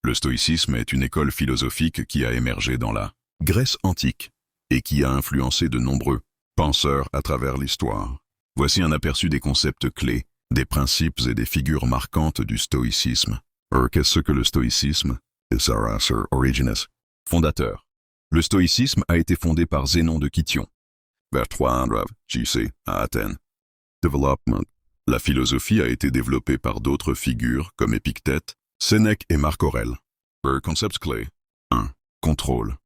Le stoïcisme est une école philosophique qui a émergé dans la Grèce antique et qui a influencé de nombreux penseurs à travers l'histoire. Voici un aperçu des concepts clés, des principes et des figures marquantes du stoïcisme. Qu'est-ce que le stoïcisme? Origenes. Fondateur. Le stoïcisme a été fondé par Zénon de Kition, vers 300 JC à Athènes. Development. La philosophie a été développée par d'autres figures comme Épictète, Sénèque et Marc Aurèle. Concepts clés. 1. Contrôle.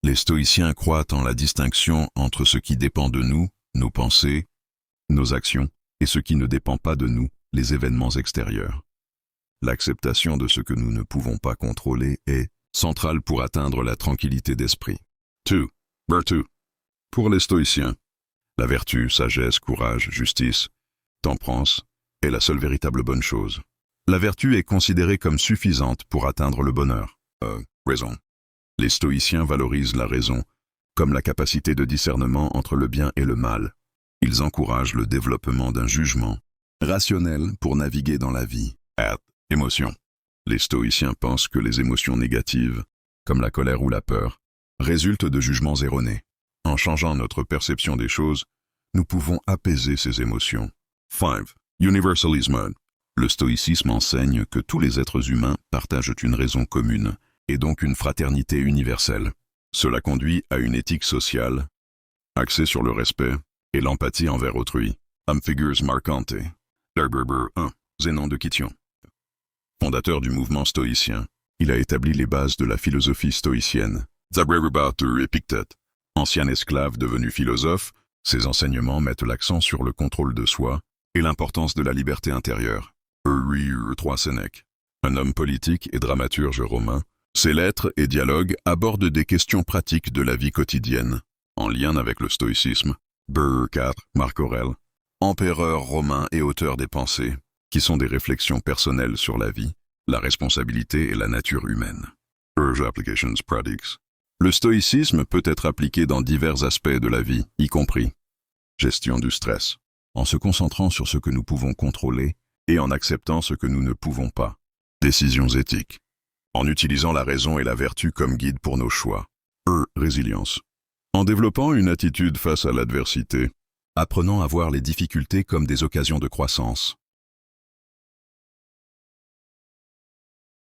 Les stoïciens croient en la distinction entre ce qui dépend de nous, nos pensées, nos actions, et ce qui ne dépend pas de nous, les événements extérieurs. L'acceptation de ce que nous ne pouvons pas contrôler est centrale pour atteindre la tranquillité d'esprit. 2. Virtue. Pour les stoïciens, la vertu, sagesse, courage, justice, temperance est la seule véritable bonne chose. La vertu est considérée comme suffisante pour atteindre le bonheur. Raison. Les stoïciens valorisent la raison comme la capacité de discernement entre le bien et le mal. Ils encouragent le développement d'un jugement rationnel pour naviguer dans la vie. Émotion. Les stoïciens pensent que les émotions négatives, comme la colère ou la peur, résultent de jugements erronés. En changeant notre perception des choses, nous pouvons apaiser ces émotions. 5. Universalisme. Le stoïcisme enseigne que tous les êtres humains partagent une raison commune et donc une fraternité universelle. Cela conduit à une éthique sociale, axée sur le respect et l'empathie envers autrui. Figures marquantes. 1. Zénon de Kition. Fondateur du mouvement stoïcien, il a établi les bases de la philosophie stoïcienne. Épictète. Ancien esclave devenu philosophe, ses enseignements mettent l'accent sur le contrôle de soi et l'importance de la liberté intérieure. 3. Sénèque. Un homme politique et dramaturge romain, ses lettres et dialogues abordent des questions pratiques de la vie quotidienne, en lien avec le stoïcisme. 4. Marc Aurèle. Empereur romain et auteur des Pensées, qui sont des réflexions personnelles sur la vie, la responsabilité et la nature humaine. Applications pratiques. Le stoïcisme peut être appliqué dans divers aspects de la vie, y compris gestion du stress, en se concentrant sur ce que nous pouvons contrôler et en acceptant ce que nous ne pouvons pas. Décisions éthiques. En utilisant la raison et la vertu comme guide pour nos choix. Résilience. En développant une attitude face à l'adversité, apprenant à voir les difficultés comme des occasions de croissance.